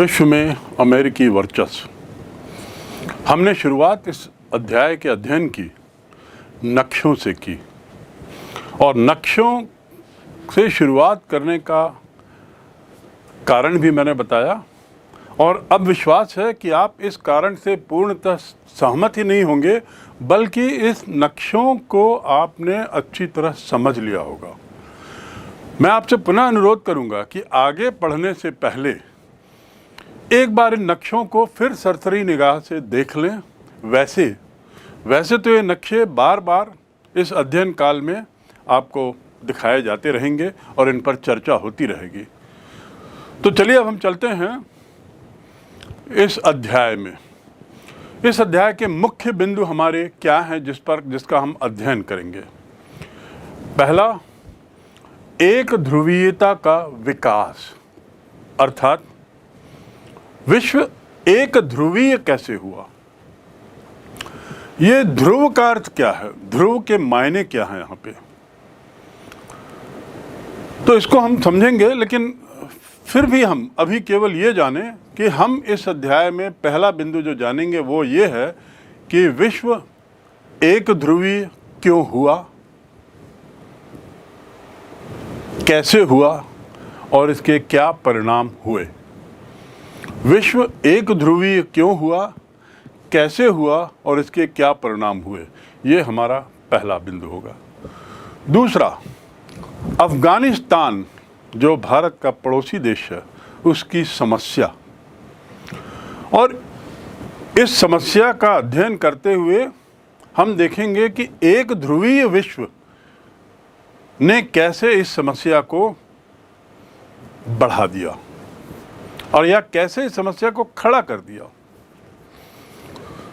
विश्व में अमेरिकी वर्चस्व। हमने शुरुआत इस अध्याय के अध्ययन की नक्शों से की और नक्शों से शुरुआत करने का कारण भी मैंने बताया और अब विश्वास है कि आप इस कारण से पूर्णतः सहमत ही नहीं होंगे बल्कि इस नक्शों को आपने अच्छी तरह समझ लिया होगा। मैं आपसे पुनः अनुरोध करूंगा कि आगे पढ़ने से पहले एक बार इन नक्शों को फिर सरसरी निगाह से देख लें। वैसे तो ये नक्शे बार बार इस अध्ययन काल में आपको दिखाए जाते रहेंगे और इन पर चर्चा होती रहेगी। तो चलिए अब हम चलते हैं इस अध्याय में। इस अध्याय के मुख्य बिंदु हमारे क्या हैं जिसका हम अध्ययन करेंगे। पहला, एक ध्रुवीयता का विकास, अर्थात विश्व एक ध्रुवीय कैसे हुआ। ये ध्रुव का अर्थ क्या है, ध्रुव के मायने क्या हैं यहाँ पे, तो इसको हम समझेंगे। लेकिन फिर भी हम अभी केवल ये जानें कि हम इस अध्याय में पहला बिंदु जो जानेंगे वो ये है कि विश्व एक ध्रुवीय क्यों हुआ, कैसे हुआ और इसके क्या परिणाम हुए। विश्व एक ध्रुवीय क्यों हुआ, कैसे हुआ और इसके क्या परिणाम हुए, ये हमारा पहला बिंदु होगा। दूसरा, अफगानिस्तान जो भारत का पड़ोसी देश है उसकी समस्या, और इस समस्या का अध्ययन करते हुए हम देखेंगे कि एक ध्रुवीय विश्व ने कैसे इस समस्या को बढ़ा दिया और या कैसे इस समस्या को खड़ा कर दिया।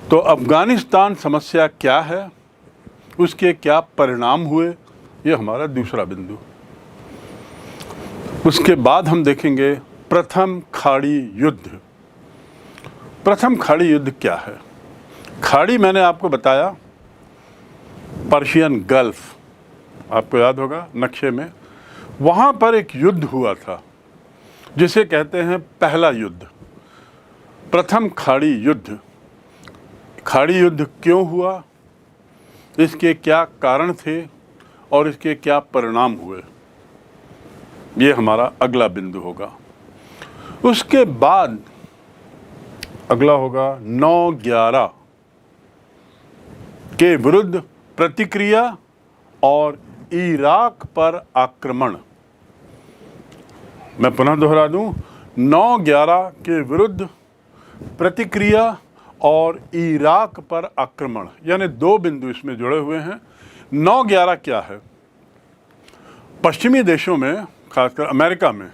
तो अफगानिस्तान समस्या क्या है, उसके क्या परिणाम हुए, ये हमारा दूसरा बिंदु। उसके बाद हम देखेंगे प्रथम खाड़ी युद्ध। प्रथम खाड़ी युद्ध क्या है। खाड़ी मैंने आपको बताया पर्शियन गल्फ, आपको याद होगा नक्शे में, वहाँ पर एक युद्ध हुआ था जिसे कहते हैं पहला युद्ध, प्रथम खाड़ी युद्ध। खाड़ी युद्ध क्यों हुआ, इसके क्या कारण थे और इसके क्या परिणाम हुए, ये हमारा अगला बिंदु होगा। उसके बाद अगला होगा 9/11 के विरुद्ध प्रतिक्रिया और इराक पर आक्रमण। मैं पुनः दोहरा दूं, 9/11 के विरुद्ध प्रतिक्रिया और इराक पर आक्रमण, यानी दो बिंदु इसमें जुड़े हुए हैं। 9/11 क्या है। पश्चिमी देशों में, खासकर अमेरिका में,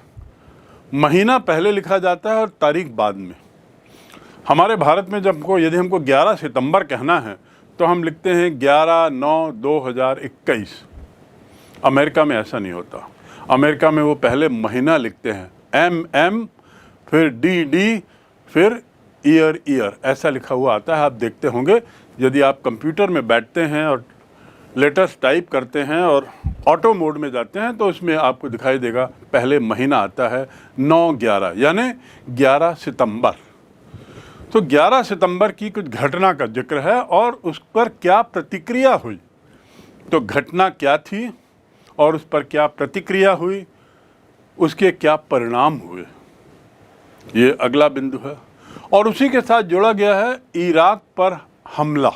महीना पहले लिखा जाता है और तारीख बाद में। हमारे भारत में यदि हमको 11 सितंबर कहना है तो हम लिखते हैं 11/9/2021। अमेरिका में ऐसा नहीं होता। अमेरिका में वो पहले महीना लिखते हैं, MM, फिर DD, फिर ईयर, ऐसा लिखा हुआ आता है। आप देखते होंगे यदि आप कंप्यूटर में बैठते हैं और लेटर्स टाइप करते हैं और ऑटो मोड में जाते हैं तो उसमें आपको दिखाई देगा पहले महीना आता है 9/11, यानी 11 सितंबर। तो 11 सितंबर की कुछ घटना का जिक्र है और उस पर क्या प्रतिक्रिया हुई। तो घटना क्या थी और उस पर क्या प्रतिक्रिया हुई, उसके क्या परिणाम हुए, ये अगला बिंदु है। और उसी के साथ जोड़ा गया है इराक पर हमला।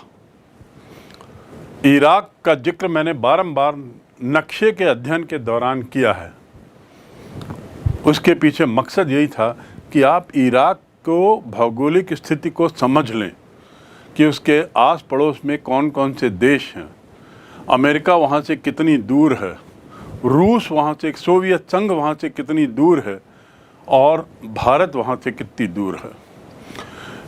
इराक का जिक्र मैंने बारंबार नक्शे के अध्ययन के दौरान किया है। उसके पीछे मकसद यही था कि आप इराक को भौगोलिक स्थिति को समझ लें कि उसके आस पड़ोस में कौन कौन से देश हैं, अमेरिका वहाँ से कितनी दूर है, रूस वहाँ से, सोवियत संघ वहाँ से कितनी दूर है और भारत वहाँ से कितनी दूर है।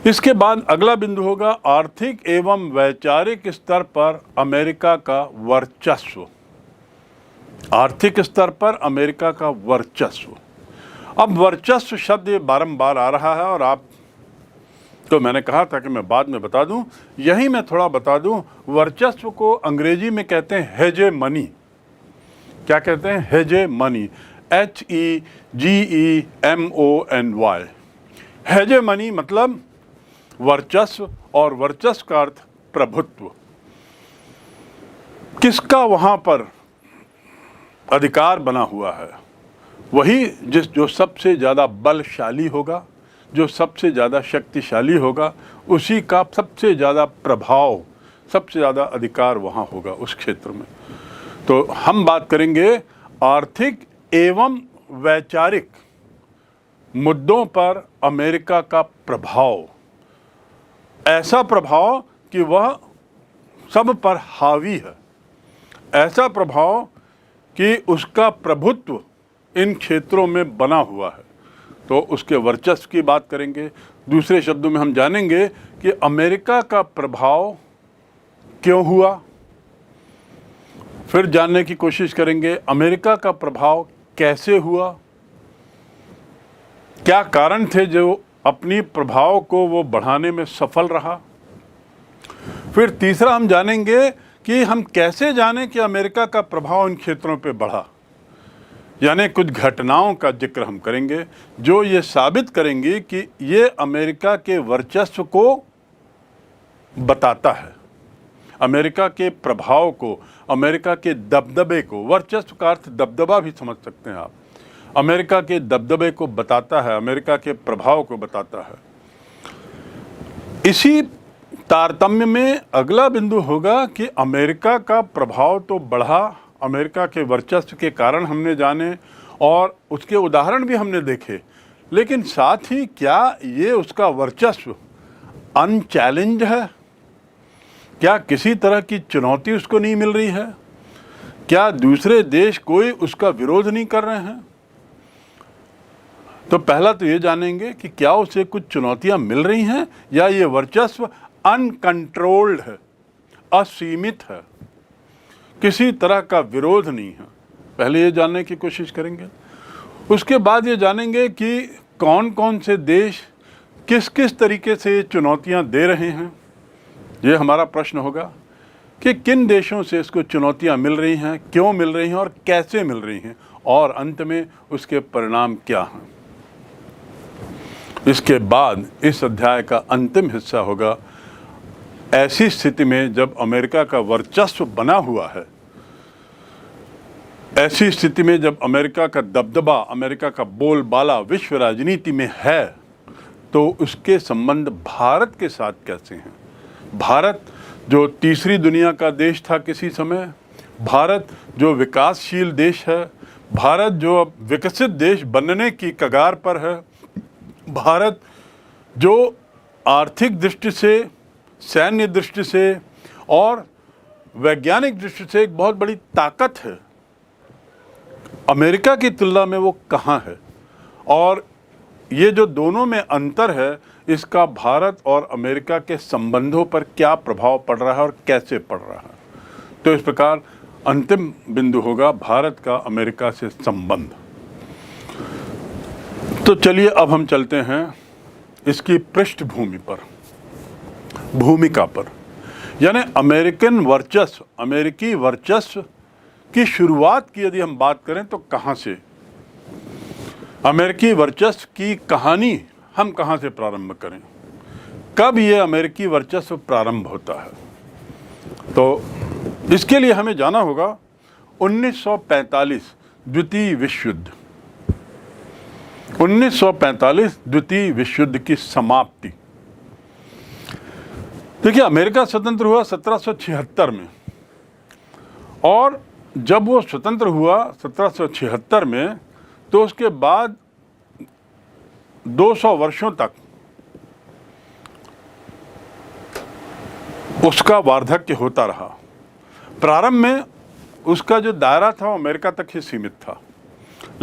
इसके बाद अगला बिंदु होगा आर्थिक एवं वैचारिक स्तर पर अमेरिका का वर्चस्व। आर्थिक स्तर पर अमेरिका का वर्चस्व। अब वर्चस्व शब्द ये बारंबार आ रहा है और आप तो मैंने कहा था कि मैं बाद में बता दूं, यही मैं थोड़ा बता दूं। वर्चस्व को अंग्रेजी में कहते हैं हेजेमनी। क्या कहते हैं? Hegemony, HEGEMONY। हेजेमनी मतलब वर्चस्व, और वर्चस्व का अर्थ प्रभुत्व। किसका वहां पर अधिकार बना हुआ है? वही जो सबसे ज़्यादा बलशाली होगा, जो सबसे ज़्यादा शक्तिशाली होगा, उसी का सबसे ज़्यादा प्रभाव, सबसे ज़्यादा अधिकार वहाँ होगा उस क्षेत्र में। तो हम बात करेंगे आर्थिक एवं वैचारिक मुद्दों पर अमेरिका का प्रभाव। ऐसा प्रभाव कि वह सब पर हावी है, ऐसा प्रभाव कि उसका प्रभुत्व इन क्षेत्रों में बना हुआ है। तो उसके वर्चस्व की बात करेंगे। दूसरे शब्दों में हम जानेंगे कि अमेरिका का प्रभाव क्यों हुआ। फिर जानने की कोशिश करेंगे अमेरिका का प्रभाव कैसे हुआ, क्या कारण थे जो अपनी प्रभाव को वो बढ़ाने में सफल रहा। फिर तीसरा हम जानेंगे कि हम कैसे जानें कि अमेरिका का प्रभाव इन क्षेत्रों पे बढ़ा, यानी कुछ घटनाओं का जिक्र हम करेंगे जो ये साबित करेंगी कि ये अमेरिका के वर्चस्व को बताता है, अमेरिका के प्रभाव को, अमेरिका के दबदबे को। वर्चस्व का अर्थ दबदबा भी समझ सकते हैं आप। अमेरिका के दबदबे को बताता है, अमेरिका के प्रभाव को बताता है। इसी तारतम्य में अगला बिंदु होगा कि अमेरिका का प्रभाव तो बढ़ा, अमेरिका के वर्चस्व के कारण हमने जाने और उसके उदाहरण भी हमने देखे, लेकिन साथ ही क्या ये उसका वर्चस्व अनचैलेंज है? क्या किसी तरह की चुनौती उसको नहीं मिल रही है? क्या दूसरे देश कोई उसका विरोध नहीं कर रहे हैं? तो पहला तो ये जानेंगे कि क्या उसे कुछ चुनौतियां मिल रही हैं या ये वर्चस्व अनकंट्रोल्ड है, असीमित है, किसी तरह का विरोध नहीं है। पहले ये जानने की कोशिश करेंगे। उसके बाद ये जानेंगे कि कौन कौन से देश किस किस तरीके से ये चुनौतियां दे रहे हैं। ये हमारा प्रश्न होगा कि किन देशों से इसको चुनौतियां मिल रही हैं, क्यों मिल रही हैं और कैसे मिल रही हैं, और अंत में उसके परिणाम क्या हैं। इसके बाद इस अध्याय का अंतिम हिस्सा होगा ऐसी स्थिति में जब अमेरिका का वर्चस्व बना हुआ है, ऐसी स्थिति में जब अमेरिका का दबदबा, अमेरिका का बोलबाला विश्व राजनीति में है, तो उसके संबंध भारत के साथ कैसे हैं। भारत जो तीसरी दुनिया का देश था किसी समय, भारत जो विकासशील देश है, भारत जो अब विकसित देश बनने की कगार पर है, भारत जो आर्थिक दृष्टि से, सैन्य दृष्टि से और वैज्ञानिक दृष्टि से एक बहुत बड़ी ताकत है, अमेरिका की तुलना में वो कहाँ है, और ये जो दोनों में अंतर है, इसका भारत और अमेरिका के संबंधों पर क्या प्रभाव पड़ रहा है और कैसे पड़ रहा है। तो इस प्रकार अंतिम बिंदु होगा भारत का अमेरिका से संबंध। तो चलिए अब हम चलते हैं इसकी पृष्ठभूमि पर, भूमिका पर, यानी अमेरिकन वर्चस्व, अमेरिकी वर्चस्व की शुरुआत की यदि हम बात करें तो कहाँ से, अमेरिकी वर्चस्व की कहानी हम कहाँ से प्रारंभ करें, कब ये अमेरिकी वर्चस्व प्रारंभ होता है। तो इसके लिए हमें जाना होगा 1945 द्वितीय विश्व युद्ध, 1945 द्वितीय विश्व युद्ध की समाप्ति। देखिए, अमेरिका स्वतंत्र हुआ 1776 में, और जब वो स्वतंत्र हुआ 1776 में, तो उसके बाद 200 वर्षों तक उसका वार्धक्य होता रहा। प्रारंभ में उसका जो दायरा था वो अमेरिका तक ही सीमित था,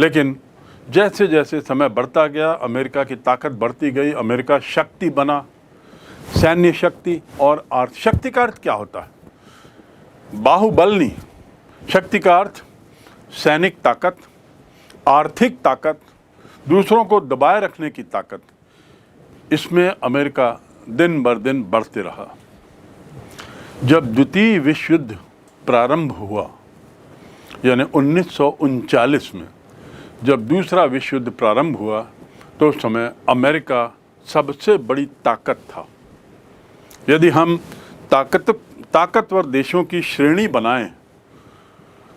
लेकिन जैसे जैसे समय बढ़ता गया, अमेरिका की ताकत बढ़ती गई, अमेरिका शक्ति बना, सैन्य शक्ति और अर्थ शक्ति। का अर्थ क्या होता है? बाहुबल नहीं, शक्ति का अर्थ सैनिक ताकत, आर्थिक ताकत, दूसरों को दबाए रखने की ताकत। इसमें अमेरिका दिन बर दिन बढ़ते रहा। जब द्वितीय विश्व युद्ध प्रारंभ हुआ, यानी 1939 में जब दूसरा विश्व युद्ध प्रारंभ हुआ, तो उस समय अमेरिका सबसे बड़ी ताकत था। यदि हम ताकतवर देशों की श्रेणी बनाएं,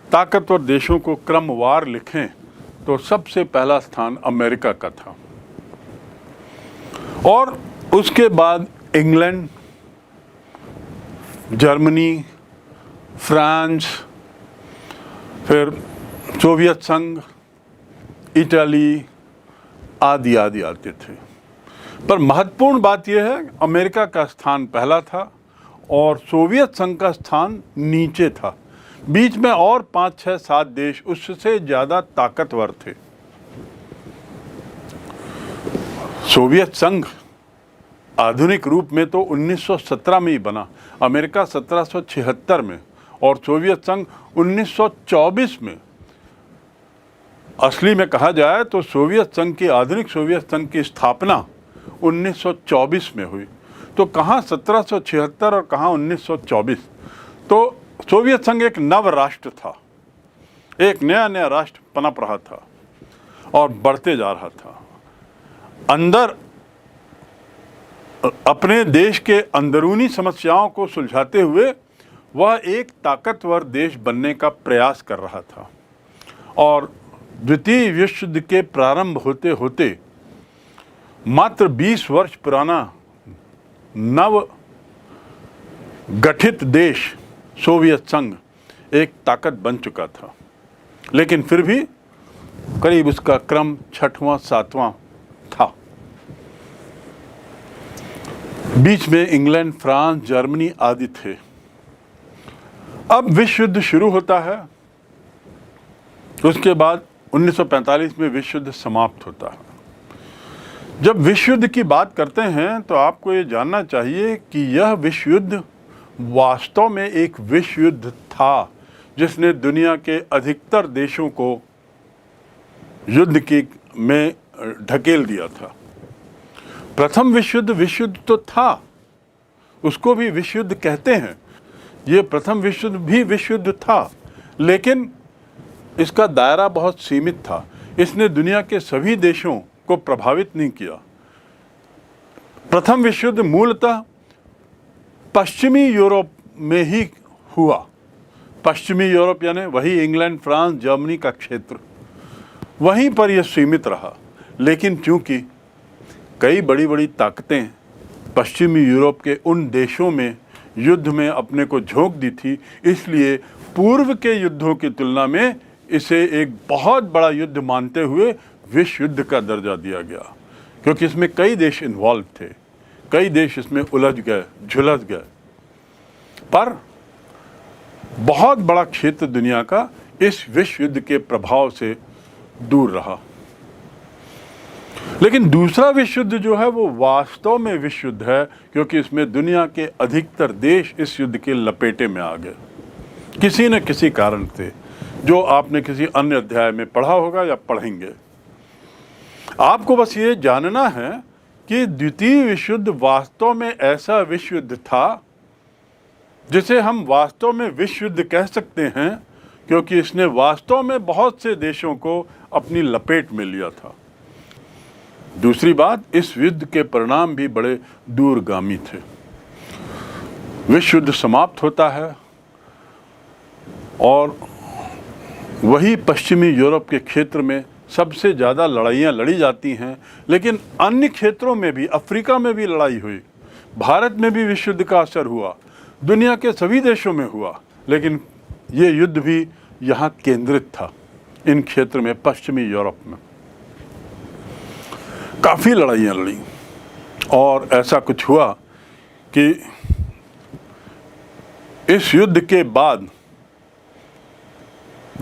ताकतवर देशों को क्रमवार लिखें, तो सबसे पहला स्थान अमेरिका का था और उसके बाद इंग्लैंड, जर्मनी, फ्रांस, फिर सोवियत संघ, इटली आदि आदि आते थे। पर महत्वपूर्ण बात यह है, अमेरिका का स्थान पहला था और सोवियत संघ का स्थान नीचे था। बीच में और 5, 6, 7 देश उससे ज़्यादा ताकतवर थे। सोवियत संघ आधुनिक रूप में तो 1917 में ही बना, अमेरिका 1776 में और सोवियत संघ 1924 में। असली में कहा जाए तो सोवियत संघ की, आधुनिक सोवियत संघ की स्थापना 1924 में हुई। तो कहाँ 1776 और कहाँ 1924। तो सोवियत संघ एक नव राष्ट्र था, एक नया नया राष्ट्र पनप रहा था और बढ़ते जा रहा था। अंदर अपने देश के अंदरूनी समस्याओं को सुलझाते हुए वह एक ताकतवर देश बनने का प्रयास कर रहा था। और द्वितीय विश्व युद्ध के प्रारंभ होते होते मात्र 20 वर्ष पुराना नव गठित देश सोवियत संघ एक ताकत बन चुका था, लेकिन फिर भी करीब उसका क्रम 6वां 7वां था। बीच में इंग्लैंड, फ्रांस, जर्मनी आदि थे। अब विश्व युद्ध शुरू होता है, उसके बाद 1945 में विश्व युद्ध समाप्त होता है। जब विश्व युद्ध की बात करते हैं तो आपको ये जानना चाहिए कि यह विश्व युद्ध वास्तव में एक विश्व युद्ध था जिसने दुनिया के अधिकतर देशों को युद्ध में ढकेल दिया था। प्रथम विश्व युद्ध तो था, उसको भी विश्व युद्ध कहते हैं। ये प्रथम विश्व युद्ध भी विश्व युद्ध था, लेकिन इसका दायरा बहुत सीमित था। इसने दुनिया के सभी देशों को प्रभावित नहीं किया। प्रथम विश्व युद्ध मूलतः पश्चिमी यूरोप में ही हुआ। पश्चिमी यूरोप यानी वही इंग्लैंड, फ्रांस, जर्मनी का क्षेत्र, वहीं पर यह सीमित रहा। लेकिन चूंकि कई बड़ी बड़ी ताकतें पश्चिमी यूरोप के उन देशों में युद्ध में अपने को झोंक दी थी, इसलिए पूर्व के युद्धों की तुलना में इसे एक बहुत बड़ा युद्ध मानते हुए विश्व युद्ध का दर्जा दिया गया, क्योंकि इसमें कई देश इन्वॉल्व थे, कई देश इसमें उलझ गए, झुलस गए। पर बहुत बड़ा क्षेत्र दुनिया का इस विश्व युद्ध के प्रभाव से दूर रहा। लेकिन दूसरा विश्व युद्ध जो है वो वास्तव में विश्व युद्ध है, क्योंकि इसमें दुनिया के अधिकतर देश इस युद्ध के लपेटे में आ गए किसी न किसी कारण से, जो आपने किसी अन्य अध्याय में पढ़ा होगा या पढ़ेंगे। आपको बस ये जानना है कि द्वितीय विश्व युद्ध वास्तव में ऐसा विश्व युद्ध था जिसे हम वास्तव में विश्व युद्ध कह सकते हैं, क्योंकि इसने वास्तव में बहुत से देशों को अपनी लपेट में लिया था। दूसरी बात, इस युद्ध के परिणाम भी बड़े दूरगामी थे। विश्व युद्ध समाप्त होता है और वही पश्चिमी यूरोप के क्षेत्र में सबसे ज़्यादा लड़ाइयाँ लड़ी जाती हैं, लेकिन अन्य क्षेत्रों में भी, अफ्रीका में भी लड़ाई हुई, भारत में भी विश्व युद्ध का असर हुआ, दुनिया के सभी देशों में हुआ, लेकिन ये युद्ध भी यहाँ केंद्रित था, इन क्षेत्र में, पश्चिमी यूरोप में काफ़ी लड़ाइयाँ लड़ी। और ऐसा कुछ हुआ कि इस युद्ध के बाद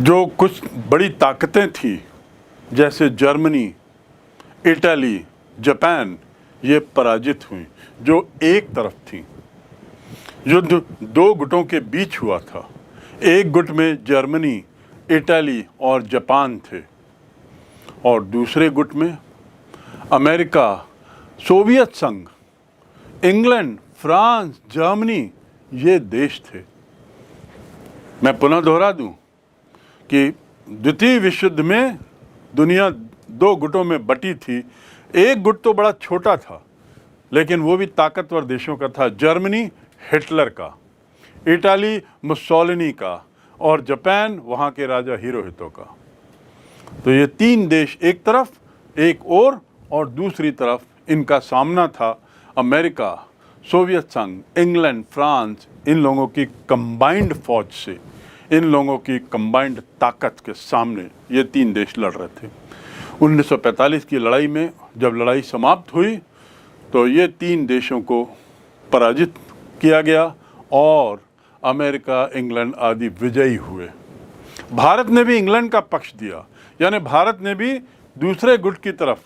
जो कुछ बड़ी ताकतें थीं, जैसे जर्मनी, इटली, जापान, ये पराजित हुई, जो एक तरफ थी। युद्ध दो गुटों के बीच हुआ था। एक गुट में जर्मनी, इटली और जापान थे और दूसरे गुट में अमेरिका, सोवियत संघ, इंग्लैंड, फ्रांस, जर्मनी, ये देश थे। मैं पुनः दोहरा दूं कि द्वितीय विश्व युद्ध में दुनिया दो गुटों में बटी थी। एक गुट तो बड़ा छोटा था, लेकिन वो भी ताकतवर देशों का था। जर्मनी हिटलर का, इटाली मुसोलिनी का, और जापान वहाँ के राजा हिरोहितो का। तो ये तीन देश एक तरफ, एक और दूसरी तरफ इनका सामना था अमेरिका, सोवियत संघ, इंग्लैंड, फ्रांस, इन लोगों की कंबाइंड फौज से, इन लोगों की कंबाइंड ताकत के सामने ये तीन देश लड़ रहे थे। 1945 की लड़ाई में जब लड़ाई समाप्त हुई तो ये तीन देशों को पराजित किया गया और अमेरिका, इंग्लैंड आदि विजयी हुए। भारत ने भी इंग्लैंड का पक्ष दिया, यानी भारत ने भी दूसरे गुट की तरफ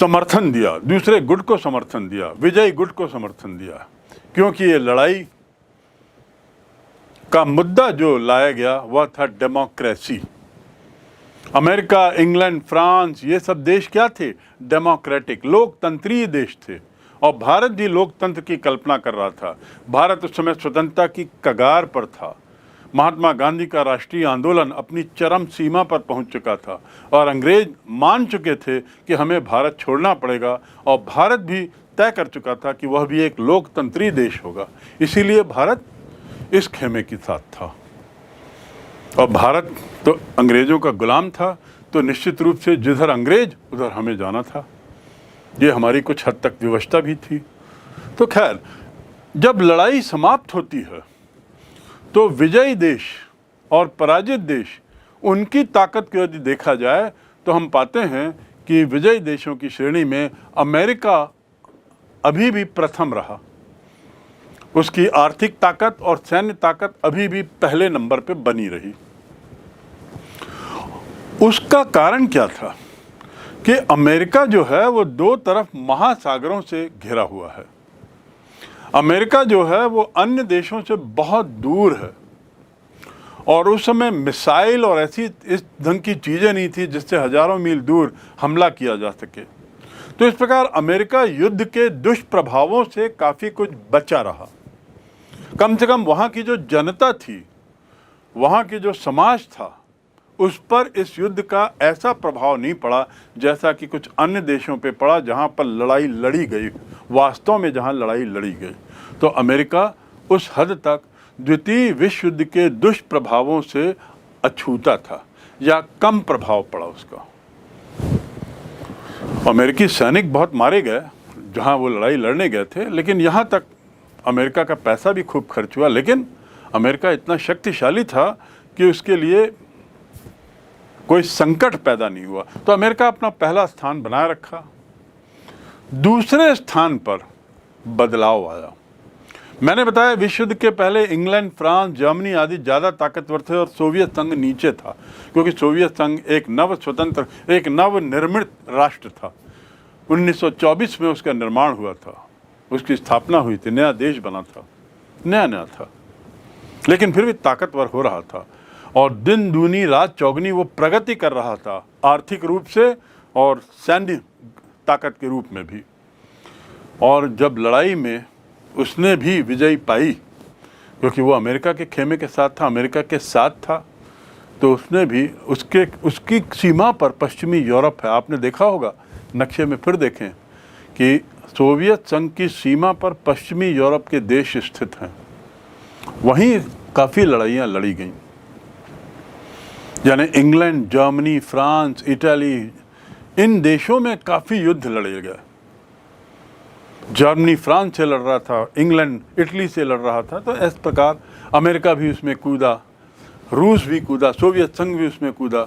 समर्थन दिया, दूसरे गुट को समर्थन दिया, विजयी गुट को समर्थन दिया, क्योंकि ये लड़ाई का मुद्दा जो लाया गया वह था डेमोक्रेसी। अमेरिका, इंग्लैंड, फ्रांस ये सब देश क्या थे? डेमोक्रेटिक, लोकतंत्रीय देश थे, और भारत भी लोकतंत्र की कल्पना कर रहा था। भारत उस समय स्वतंत्रता की कगार पर था। महात्मा गांधी का राष्ट्रीय आंदोलन अपनी चरम सीमा पर पहुंच चुका था और अंग्रेज मान चुके थे कि हमें भारत छोड़ना पड़ेगा, और भारत भी तय कर चुका था कि वह भी एक लोकतंत्री देश होगा। इसीलिए भारत इस खेमे के साथ था, और भारत तो अंग्रेज़ों का गुलाम था, तो निश्चित रूप से जिधर अंग्रेज उधर हमें जाना था। ये हमारी कुछ हद तक विवशता भी थी। तो खैर, जब लड़ाई समाप्त होती है तो विजयी देश और पराजित देश, उनकी ताकत को यदि देखा जाए तो हम पाते हैं कि विजयी देशों की श्रेणी में अमेरिका अभी भी प्रथम रहा। उसकी आर्थिक ताकत और सैन्य ताकत अभी भी पहले नंबर पे बनी रही। उसका कारण क्या था कि अमेरिका जो है वो दो तरफ महासागरों से घिरा हुआ है। अमेरिका जो है वो अन्य देशों से बहुत दूर है, और उस समय मिसाइल और ऐसी इस ढंग की चीज़ें नहीं थी जिससे हजारों मील दूर हमला किया जा सके। तो इस प्रकार अमेरिका युद्ध के दुष्प्रभावों से काफ़ी कुछ बचा रहा। कम से कम वहाँ की जो जनता थी, वहाँ की जो समाज था, उस पर इस युद्ध का ऐसा प्रभाव नहीं पड़ा जैसा कि कुछ अन्य देशों पे पड़ा जहाँ पर लड़ाई लड़ी गई, वास्तव में जहाँ लड़ाई लड़ी गई। तो अमेरिका उस हद तक द्वितीय विश्व युद्ध के दुष्प्रभावों से अछूता था, या कम प्रभाव पड़ा उसका। अमेरिकी सैनिक बहुत मारे गए जहाँ वो लड़ाई लड़ने गए थे, लेकिन यहाँ तक अमेरिका का पैसा भी खूब खर्च हुआ, लेकिन अमेरिका इतना शक्तिशाली था कि उसके लिए कोई संकट पैदा नहीं हुआ। तो अमेरिका अपना पहला स्थान बनाए रखा। दूसरे स्थान पर बदलाव आया। मैंने बताया विश्व युद्ध के पहले इंग्लैंड, फ्रांस, जर्मनी आदि ज़्यादा ताकतवर थे और सोवियत संघ नीचे था, क्योंकि सोवियत संघ एक नव स्वतंत्र, एक नव निर्मित राष्ट्र था। 1924 में उसका निर्माण हुआ था, उसकी स्थापना हुई थी, नया देश बना था, नया था, लेकिन फिर भी ताकतवर हो रहा था, और दिन दूनी रात चौगनी वो प्रगति कर रहा था, आर्थिक रूप से और सैन्य ताकत के रूप में भी। और जब लड़ाई में उसने भी विजय पाई, क्योंकि वो अमेरिका के खेमे के साथ था, अमेरिका के साथ था, तो उसने भी उसकी सीमा पर पश्चिमी यूरोप है। आपने देखा होगा नक्शे में, फिर देखें कि सोवियत संघ की सीमा पर पश्चिमी यूरोप के देश स्थित हैं। वहीं काफ़ी लड़ाइयाँ लड़ी गईं, यानी इंग्लैंड, जर्मनी, फ्रांस, इटली, इन देशों में काफ़ी युद्ध लड़े गए। जर्मनी फ्रांस से लड़ रहा था, इंग्लैंड इटली से लड़ रहा था, तो इस प्रकार अमेरिका भी उसमें कूदा, रूस भी कूदा, सोवियत संघ भी उसमें कूदा।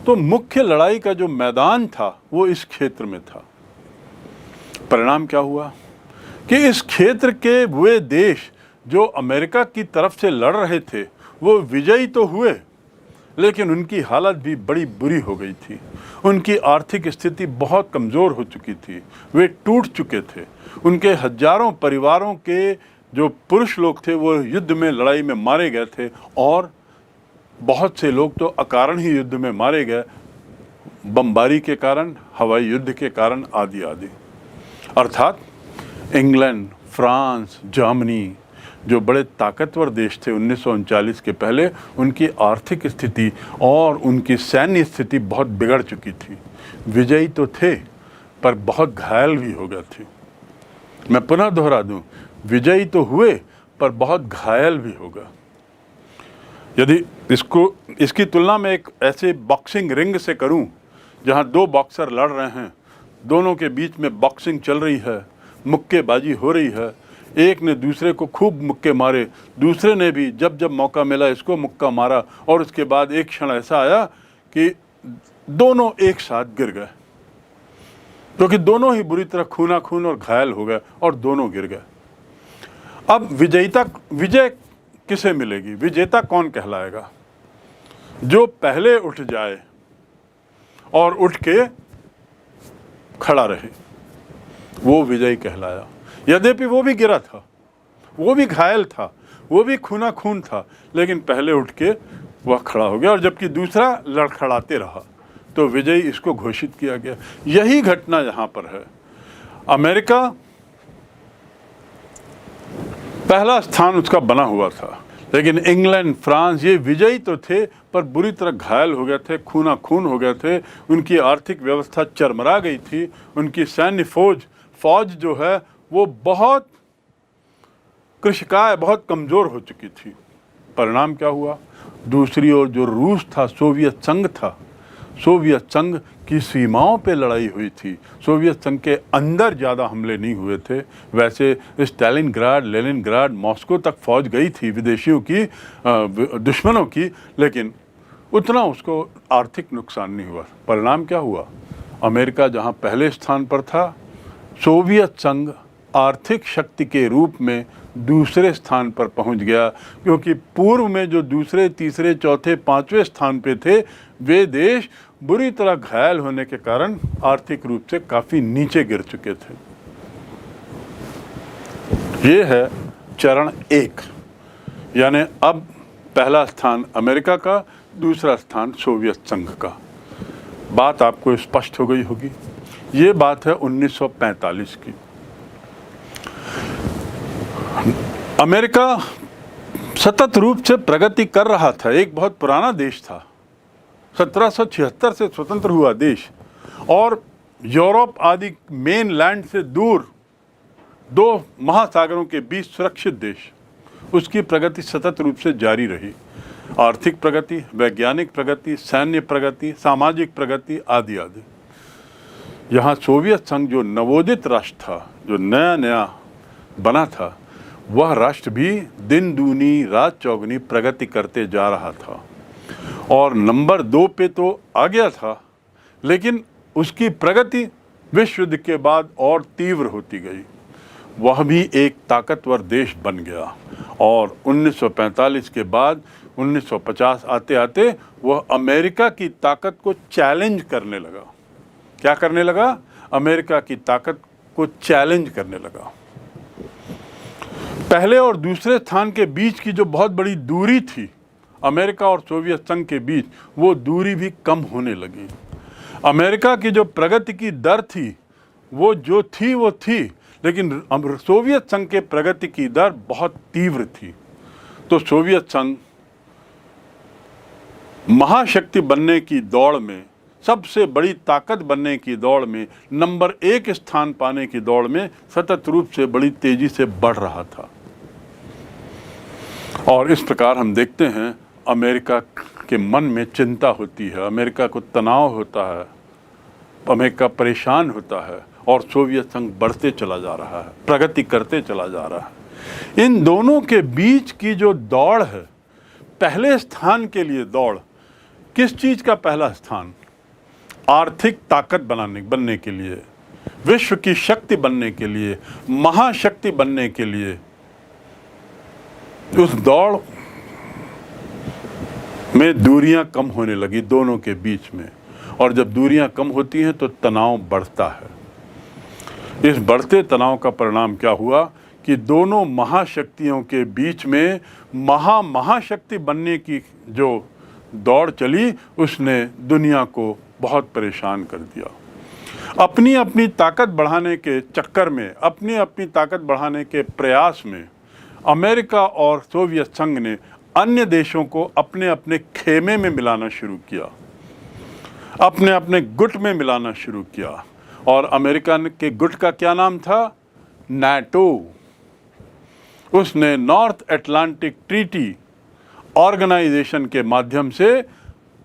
तो मुख्य लड़ाई का जो मैदान था वो इस क्षेत्र में था। परिणाम क्या हुआ कि इस क्षेत्र के वे देश जो अमेरिका की तरफ से लड़ रहे थे वो विजयी तो हुए, लेकिन उनकी हालत भी बड़ी बुरी हो गई थी। उनकी आर्थिक स्थिति बहुत कमज़ोर हो चुकी थी, वे टूट चुके थे। उनके हजारों परिवारों के जो पुरुष लोग थे वो युद्ध में, लड़ाई में मारे गए थे, और बहुत से लोग तो अकारण ही युद्ध में मारे गए, बमबारी के कारण, हवाई युद्ध के कारण आदि आदि। अर्थात इंग्लैंड, फ्रांस, जर्मनी जो बड़े ताकतवर देश थे 1939 के पहले, उनकी आर्थिक स्थिति और उनकी सैन्य स्थिति बहुत बिगड़ चुकी थी। विजयी तो थे पर बहुत घायल भी हो गए थे। मैं पुनः दोहरा दूं, विजयी तो हुए पर बहुत घायल भी हो गए। यदि इसकी तुलना में एक ऐसे बॉक्सिंग रिंग से करूं जहां दो बॉक्सर लड़ रहे हैं, दोनों के बीच में बॉक्सिंग चल रही है, मुक्केबाजी हो रही है, एक ने दूसरे को खूब मुक्के मारे, दूसरे ने भी जब जब मौका मिला इसको मुक्का मारा, और उसके बाद एक क्षण ऐसा आया कि दोनों एक साथ गिर गए, क्योंकि दोनों ही बुरी तरह खूना खून और घायल हो गए और दोनों गिर गए। अब विजय किसे मिलेगी? विजेता कौन कहलाएगा? जो पहले उठ जाए और उठ के खड़ा रहे, वो विजयी कहलाया। यद्यपि वो भी गिरा था, वो भी घायल था, वो भी खूना खून था, लेकिन पहले उठ के वह खड़ा हो गया, और जबकि दूसरा लड़खड़ाते रहा, तो विजयी इसको घोषित किया गया। यही घटना यहाँ पर है। अमेरिका पहला स्थान उसका बना हुआ था, लेकिन इंग्लैंड, फ्रांस ये विजयी तो थे पर बुरी तरह घायल हो गए थे, खूना खून हो गए थे। उनकी आर्थिक व्यवस्था चरमरा गई थी, उनकी सैन्य फौज जो है वो बहुत कृशकाय, बहुत कमज़ोर हो चुकी थी। परिणाम क्या हुआ? दूसरी ओर जो रूस था, सोवियत संघ था, सोवियत संघ की सीमाओं पे लड़ाई हुई थी। सोवियत संघ के अंदर ज़्यादा हमले नहीं हुए थे। वैसे स्टालिनग्राड, लेनिनग्राड, मॉस्को तक फौज गई थी विदेशियों की, दुश्मनों की, लेकिन उतना उसको आर्थिक नुकसान नहीं हुआ। परिणाम क्या हुआ? अमेरिका जहां पहले स्थान पर था, सोवियत संघ आर्थिक शक्ति के रूप में दूसरे स्थान पर पहुंच गया, क्योंकि पूर्व में जो दूसरे, तीसरे, चौथे, पांचवें स्थान पे थे, वे देश बुरी तरह घायल होने के कारण आर्थिक रूप से काफ़ी नीचे गिर चुके थे। ये है चरण 1, यानी अब पहला स्थान अमेरिका का, दूसरा स्थान सोवियत संघ का। बात आपको स्पष्ट हो गई होगी। ये बात है 1945 की। अमेरिका सतत रूप से प्रगति कर रहा था। एक बहुत पुराना देश था, 1776 से स्वतंत्र हुआ देश, और यूरोप आदि मेन लैंड से दूर, दो महासागरों के बीच सुरक्षित देश। उसकी प्रगति सतत रूप से जारी रही। आर्थिक प्रगति, वैज्ञानिक प्रगति, सैन्य प्रगति, सामाजिक प्रगति आदि आदि। यहाँ सोवियत संघ जो नवोदित राष्ट्र था, जो नया नया बना था, वह राष्ट्र भी दिन दूनी रात चौगुनी प्रगति करते जा रहा था, और नंबर 2 पे तो आ गया था, लेकिन उसकी प्रगति विश्व युद्ध के बाद और तीव्र होती गई। वह भी एक ताकतवर देश बन गया, और 1945 के बाद 1950 आते आते वह अमेरिका की ताकत को चैलेंज करने लगा। क्या करने लगा? अमेरिका की ताकत को चैलेंज करने लगा। पहले और दूसरे स्थान के बीच की जो बहुत बड़ी दूरी थी अमेरिका और सोवियत संघ के बीच, वो दूरी भी कम होने लगी। अमेरिका की जो प्रगति की दर थी वो जो थी वो थी, लेकिन सोवियत संघ के प्रगति की दर बहुत तीव्र थी। तो सोवियत संघ महाशक्ति बनने की दौड़ में, सबसे बड़ी ताकत बनने की दौड़ में, नंबर 1 स्थान पाने की दौड़ में सतत रूप से बड़ी तेजी से बढ़ रहा था। और इस प्रकार हम देखते हैं अमेरिका के मन में चिंता होती है, अमेरिका को तनाव होता है, अमेरिका परेशान होता है, और सोवियत संघ बढ़ते चला जा रहा है, प्रगति करते चला जा रहा है। इन दोनों के बीच की जो दौड़ है, पहले स्थान के लिए दौड़, किस चीज़ का पहला स्थान? आर्थिक ताकत बनने के लिए, विश्व की शक्ति बनने के लिए, महाशक्ति बनने के लिए। उस दौड़ में दूरियां कम होने लगी दोनों के बीच में, और जब दूरियां कम होती हैं तो तनाव बढ़ता है। इस बढ़ते तनाव का परिणाम क्या हुआ कि दोनों महाशक्तियों के बीच में महाशक्ति बनने की जो दौड़ चली, उसने दुनिया को बहुत परेशान कर दिया। अपनी अपनी ताकत बढ़ाने के चक्कर में, अपनी अपनी ताकत बढ़ाने के प्रयास में अमेरिका और सोवियत संघ ने अन्य देशों को अपने अपने खेमे में मिलाना शुरू किया, अपने अपने गुट में मिलाना शुरू किया, और अमेरिका के गुट का क्या नाम था? नाटो। उसने नॉर्थ अटलांटिक ट्रीटी ऑर्गेनाइजेशन के माध्यम से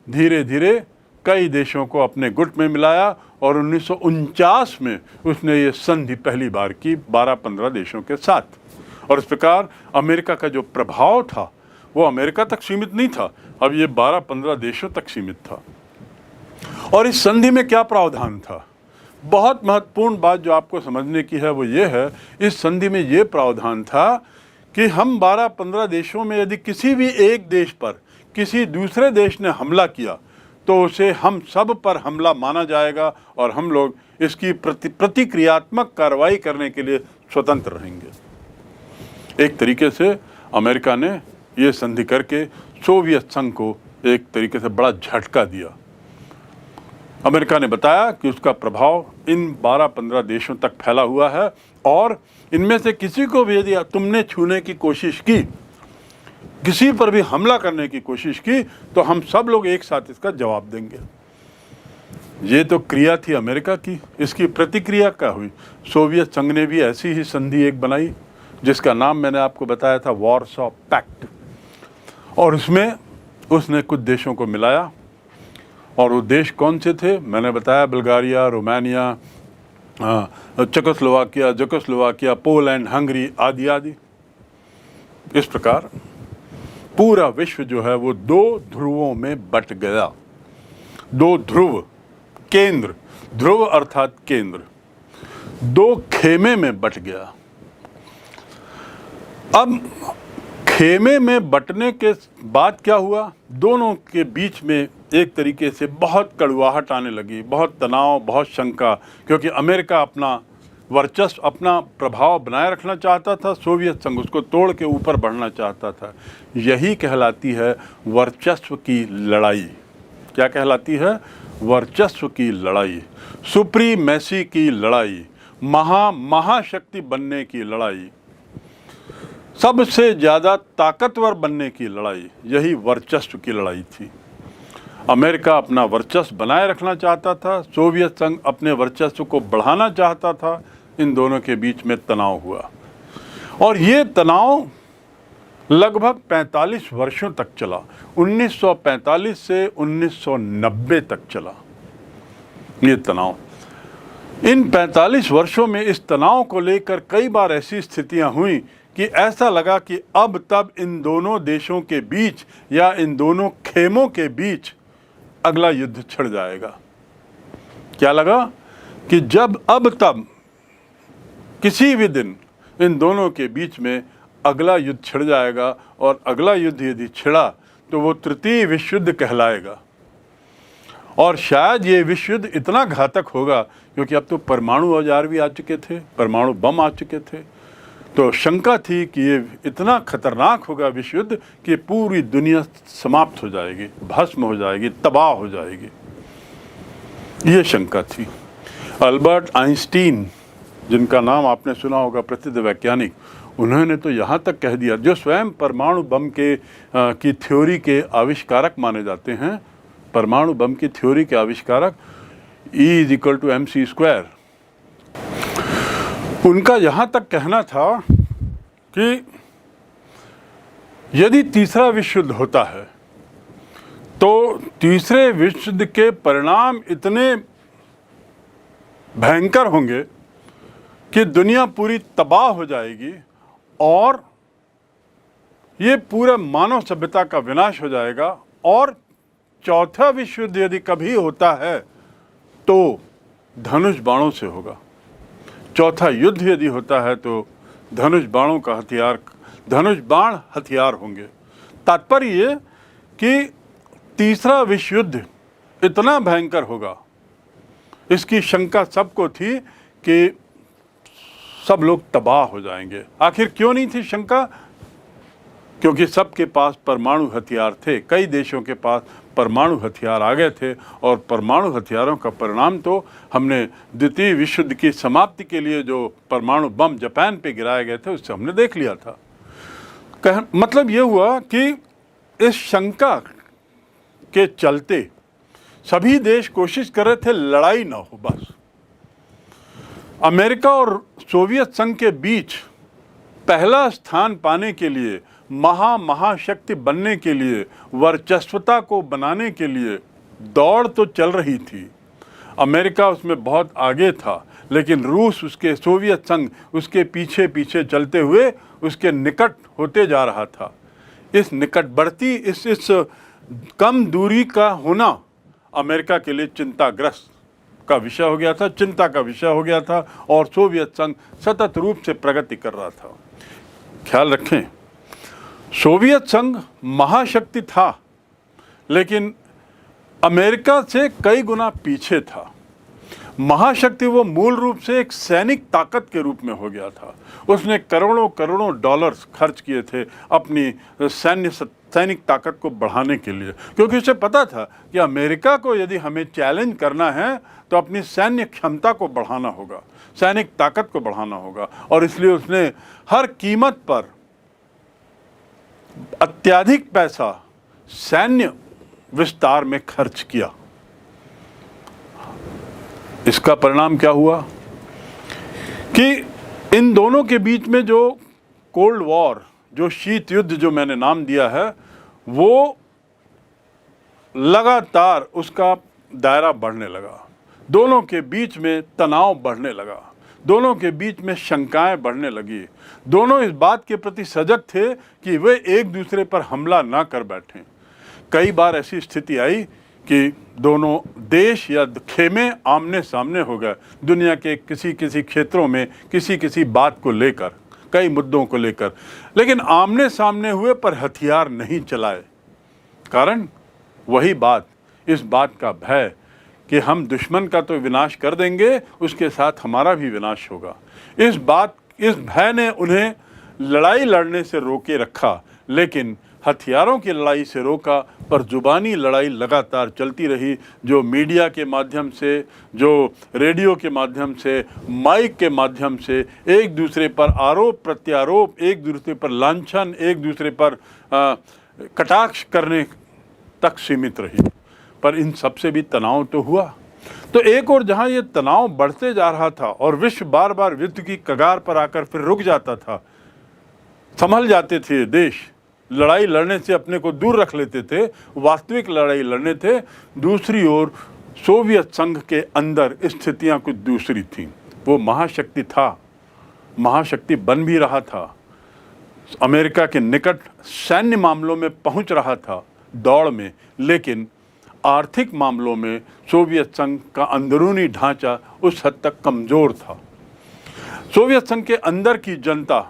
धीरे धीरे कई देशों को अपने गुट में मिलाया और 1949 में उसने ये संधि पहली बार की 12-15 देशों के साथ। और इस प्रकार अमेरिका का जो प्रभाव था वो अमेरिका तक सीमित नहीं था, अब ये 12-15 देशों तक सीमित था। और इस संधि में क्या प्रावधान था? बहुत महत्वपूर्ण बात जो आपको समझने की है वो ये है, इस संधि में ये प्रावधान था कि हम 12-15 देशों में यदि किसी भी एक देश पर किसी दूसरे देश ने हमला किया तो उसे हम सब पर हमला माना जाएगा और हम लोग इसकी प्रतिक्रियात्मक कार्रवाई करने के लिए स्वतंत्र रहेंगे। एक तरीके से अमेरिका ने ये संधि करके सोवियत संघ को एक तरीके से बड़ा झटका दिया। अमेरिका ने बताया कि उसका प्रभाव इन 12-15 देशों तक फैला हुआ है और इनमें से किसी को भी यदि तुमने छूने की कोशिश की, किसी पर भी हमला करने की कोशिश की, तो हम सब लोग एक साथ इसका जवाब देंगे। ये तो क्रिया थी अमेरिका की। इसकी प्रतिक्रिया क्या हुई? सोवियत संघ ने भी ऐसी ही संधि एक बनाई जिसका नाम मैंने आपको बताया था वॉर्सो पैक्ट, और उसमें उसने कुछ देशों को मिलाया। और वो देश कौन से थे? मैंने बताया Bulgaria, Romania, Czechoslovakia, Poland, Hungary आदि आदि। इस प्रकार पूरा विश्व जो है वो 2 ध्रुवों में बट गया। 2 ध्रुव, केंद्र, ध्रुव अर्थात केंद्र, 2 खेमे में बट गया। अब खेमे में बटने के बाद क्या हुआ? दोनों के बीच में एक तरीके से बहुत कड़वाहट आने लगी, बहुत तनाव, बहुत शंका, क्योंकि अमेरिका अपना वर्चस्व, अपना प्रभाव बनाए रखना चाहता था, सोवियत संघ उसको तोड़ के ऊपर बढ़ना चाहता था। यही कहलाती है वर्चस्व की लड़ाई। क्या कहलाती है? वर्चस्व की लड़ाई, सुप्रीमेसी की लड़ाई, महाशक्ति बनने की लड़ाई, सबसे ज़्यादा ताकतवर बनने की लड़ाई। यही वर्चस्व की लड़ाई थी। अमेरिका अपना वर्चस्व बनाए रखना चाहता था, सोवियत संघ अपने वर्चस्व को बढ़ाना चाहता था। इन दोनों के बीच में तनाव हुआ और ये तनाव लगभग 45 वर्षों तक चला। 1945 से 1990 तक चला ये तनाव। इन 45 वर्षों में इस तनाव को लेकर कई बार ऐसी स्थितियां हुई कि ऐसा लगा कि अब तब इन दोनों देशों के बीच या इन दोनों खेमों के बीच अगला युद्ध छिड़ जाएगा। क्या लगा कि जब अब तब किसी भी दिन इन दोनों के बीच में अगला युद्ध छिड़ जाएगा और अगला युद्ध यदि छिड़ा तो वो तृतीय विश्व युद्ध कहलाएगा। और शायद ये विश्व युद्ध इतना घातक होगा क्योंकि अब तो परमाणु औजार भी आ चुके थे, परमाणु बम आ चुके थे, तो शंका थी कि ये इतना खतरनाक होगा विश्व युद्ध कि पूरी दुनिया समाप्त हो जाएगी, भस्म हो जाएगी, तबाह हो जाएगी। ये शंका थी। अल्बर्ट आइंस्टीन, जिनका नाम आपने सुना होगा, प्रसिद्ध वैज्ञानिक, उन्होंने तो यहाँ तक कह दिया, जो स्वयं परमाणु बम की थ्योरी के आविष्कारक माने जाते हैं, परमाणु बम की थ्योरी के आविष्कारक, E=mc²। उनका यहाँ तक कहना था कि यदि तीसरा विश्व युद्ध होता है तो तीसरे विश्व युद्ध के परिणाम इतने भयंकर होंगे कि दुनिया पूरी तबाह हो जाएगी और ये पूरा मानव सभ्यता का विनाश हो जाएगा। और चौथा विश्व युद्ध यदि कभी होता है तो धनुष बाणों से होगा। चौथा युद्ध यदि होता है तो धनुष बाण हथियार होंगे। तात्पर्य ये कि तीसरा विश्व युद्ध इतना भयंकर होगा, इसकी शंका सबको थी कि सब लोग तबाह हो जाएंगे। आखिर क्यों नहीं थी शंका? क्योंकि सबके पास परमाणु हथियार थे, कई देशों के पास परमाणु हथियार आ गए थे और परमाणु हथियारों का परिणाम तो हमने द्वितीय विश्व युद्ध की समाप्ति के लिए जो परमाणु बम जापान पे गिराए गए थे उससे हमने देख लिया था। मतलब ये हुआ कि इस शंका के चलते सभी देश कोशिश कर रहे थे लड़ाई ना हो, बस अमेरिका और सोवियत संघ के बीच पहला स्थान पाने के लिए, महाशक्ति बनने के लिए, वर्चस्वता को बनाने के लिए दौड़ तो चल रही थी। अमेरिका उसमें बहुत आगे था, लेकिन रूस, उसके सोवियत संघ उसके पीछे पीछे चलते हुए उसके निकट होते जा रहा था। इस निकटवर्ती इस कम दूरी का होना अमेरिका के लिए चिंताग्रस्त का विषय हो गया था, चिंता का विषय हो गया था, और सोवियत संघ सतत रूप से प्रगति कर रहा था। ख्याल रखें, सोवियत संघ महाशक्ति था, लेकिन अमेरिका से कई गुना पीछे था। महाशक्ति वो मूल रूप से एक सैनिक ताकत के रूप में हो गया था। उसने करोड़ों करोड़ों डॉलर्स खर्च किए थे अपनी सैनिक ताकत को बढ़ाने के लिए, क्योंकि उसे पता था कि अमेरिका को यदि हमें चैलेंज करना है तो अपनी सैन्य क्षमता को बढ़ाना होगा, सैनिक ताकत को बढ़ाना होगा। और इसलिए उसने हर कीमत पर अत्यधिक पैसा सैन्य विस्तार में खर्च किया। इसका परिणाम क्या हुआ कि इन दोनों के बीच में जो कोल्ड वॉर, जो शीत युद्ध जो मैंने नाम दिया है, वो लगातार उसका दायरा बढ़ने लगा। दोनों के बीच में तनाव बढ़ने लगा, दोनों के बीच में शंकाएं बढ़ने लगी। दोनों इस बात के प्रति सजग थे कि वे एक दूसरे पर हमला ना कर बैठें। कई बार ऐसी स्थिति आई कि दोनों देश या खेमे आमने सामने हो गए, दुनिया के किसी किसी क्षेत्रों में किसी बात को लेकर, कई मुद्दों को लेकर, लेकिन आमने सामने हुए पर हथियार नहीं चलाए। कारण वही बात, इस बात का भय कि हम दुश्मन का तो विनाश कर देंगे, उसके साथ हमारा भी विनाश होगा। इस भय ने उन्हें लड़ाई लड़ने से रोके रखा, लेकिन हथियारों की लड़ाई से रोका, पर जुबानी लड़ाई लगातार चलती रही, जो मीडिया के माध्यम से, जो रेडियो के माध्यम से, माइक के माध्यम से एक दूसरे पर आरोप प्रत्यारोप, एक दूसरे पर लांछन, एक दूसरे पर कटाक्ष करने तक सीमित रही। पर इन सब से भी तनाव तो हुआ। तो एक और जहां ये तनाव बढ़ते जा रहा था और विश्व बार बार युद्ध की कगार पर आकर फिर रुक जाता था, संभल जाते थे देश, लड़ाई लड़ने से अपने को दूर रख लेते थे, वास्तविक लड़ाई लड़ने थे। दूसरी ओर सोवियत संघ के अंदर स्थितियां कुछ दूसरी थीं। वो महाशक्ति था, महाशक्ति बन भी रहा था, अमेरिका के निकट सैन्य मामलों में पहुंच रहा था दौड़ में, लेकिन आर्थिक मामलों में सोवियत संघ का अंदरूनी ढांचा उस हद तक कमजोर था। सोवियत संघ के अंदर की जनता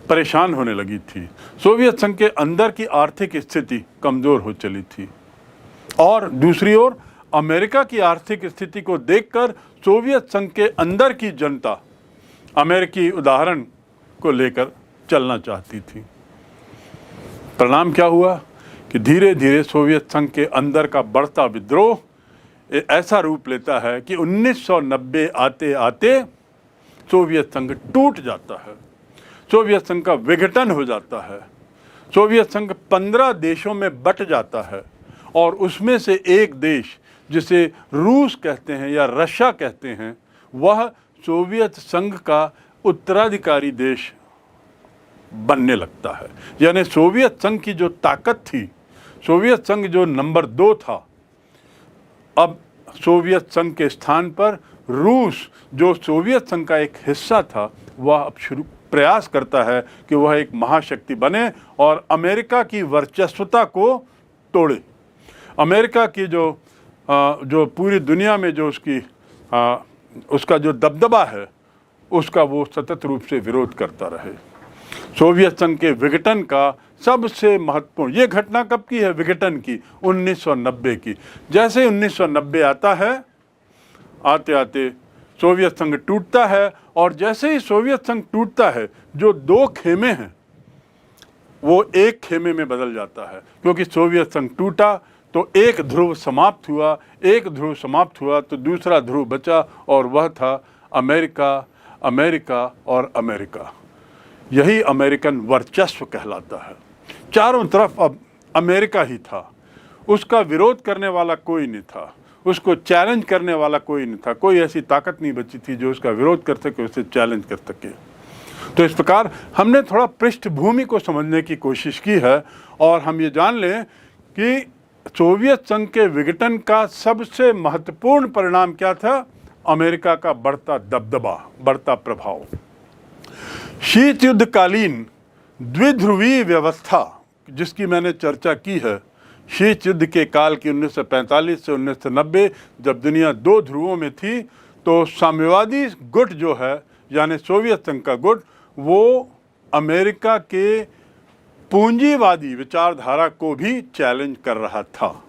परेशान होने लगी थी, सोवियत संघ के अंदर की आर्थिक स्थिति कमजोर हो चली थी, और दूसरी ओर अमेरिका की आर्थिक स्थिति को देखकर सोवियत संघ के अंदर की जनता अमेरिकी उदाहरण को लेकर चलना चाहती थी। परिणाम क्या हुआ कि धीरे धीरे सोवियत संघ के अंदर का बढ़ता विद्रोह ऐसा रूप लेता है कि 1990 आते आते सोवियत संघ टूट जाता है, सोवियत संघ का विघटन हो जाता है। सोवियत संघ 15 देशों में बट जाता है, और उसमें से एक देश जिसे रूस कहते हैं या रशिया कहते हैं, वह सोवियत संघ का उत्तराधिकारी देश बनने लगता है। यानी सोवियत संघ की जो ताकत थी, सोवियत संघ जो नंबर 2 था, अब सोवियत संघ के स्थान पर रूस, जो सोवियत संघ का एक हिस्सा था, वह अब प्रयास करता है कि वह एक महाशक्ति बने और अमेरिका की वर्चस्वता को तोड़े। अमेरिका की जो पूरी दुनिया में जो उसका जो दबदबा है, उसका वो सतत रूप से विरोध करता रहे। सोवियत संघ के विघटन का सबसे महत्वपूर्ण, ये घटना कब की है विघटन की? 1990 की। जैसे 1990 आता है, आते आते सोवियत संघ टूटता है, और जैसे ही सोवियत संघ टूटता है, जो 2 खेमे हैं वो एक खेमे में बदल जाता है, क्योंकि सोवियत संघ टूटा तो एक ध्रुव समाप्त हुआ, एक ध्रुव समाप्त हुआ तो दूसरा ध्रुव बचा, और वह था अमेरिका, अमेरिका और अमेरिका। यही अमेरिकन वर्चस्व कहलाता है। चारों तरफ अब अमेरिका ही था, उसका विरोध करने वाला कोई नहीं था। उसको चैलेंज करने वाला कोई नहीं था, कोई ऐसी ताकत नहीं बची थी जो उसका विरोध कर सके, उसे चैलेंज कर सके। तो इस प्रकार हमने थोड़ा पृष्ठभूमि को समझने की कोशिश की है और हम ये जान लें कि सोवियत संघ के विघटन का सबसे महत्वपूर्ण परिणाम क्या था? अमेरिका का बढ़ता दबदबा, बढ़ता प्रभाव। शीत युद्धकालीन द्विध्रुवीय व्यवस्था जिसकी मैंने चर्चा की है, शीत युद्ध के काल की 1945 से 1990 जब दुनिया दो ध्रुवों में थी, तो साम्यवादी गुट जो है यानी सोवियत संघ का गुट, वो अमेरिका के पूंजीवादी विचारधारा को भी चैलेंज कर रहा था।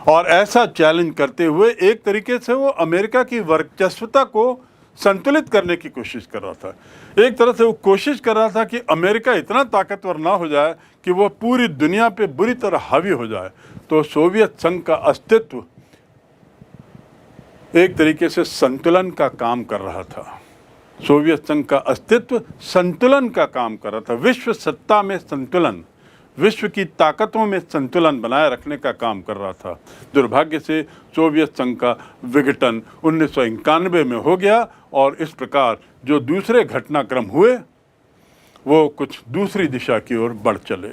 और ऐसा चैलेंज करते हुए एक तरीके से वो अमेरिका की वर्चस्वता को संतुलित करने की कोशिश कर रहा था। एक तरह से वो कोशिश कर रहा था कि अमेरिका इतना ताकतवर ना हो जाए कि वो पूरी दुनिया पे बुरी तरह हावी हो जाए। तो सोवियत संघ का अस्तित्व एक तरीके से संतुलन का काम कर रहा था। सोवियत संघ का अस्तित्व संतुलन का काम कर रहा था, विश्व सत्ता में संतुलन, विश्व की ताकतों में संतुलन बनाए रखने का काम कर रहा था। दुर्भाग्य से सोवियत संघ का विघटन 1991 में हो गया और इस प्रकार जो दूसरे घटनाक्रम हुए वो कुछ दूसरी दिशा की ओर बढ़ चले।